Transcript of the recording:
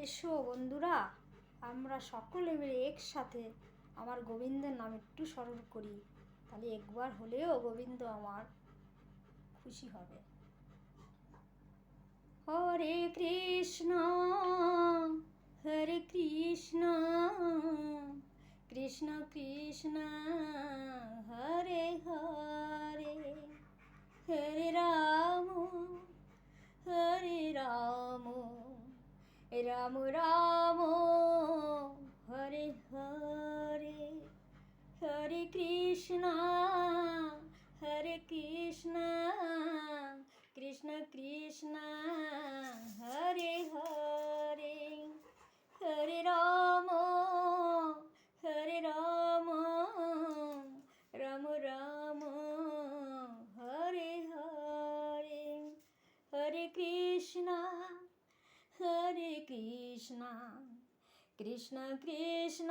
এসো বন্ধুরা, আমরা সকলে মিলে একসাথে আমার গোবিন্দের নাম একটু স্মরণ করি। তাহলে একবার হলেও গোবিন্দ আমার খুশি হবে। হরে কৃষ্ণ হরে কৃষ্ণ কৃষ্ণ কৃষ্ণ হরে হরে হরে রাম রাম রাম হরে হরে হরে কৃষ্ণ কৃষ্ণ কৃষ্ণ হরে হরে হরে রাম রাম রাম হরে হরে হরে কৃষ্ণ কৃষ্ণ কৃষ্ণ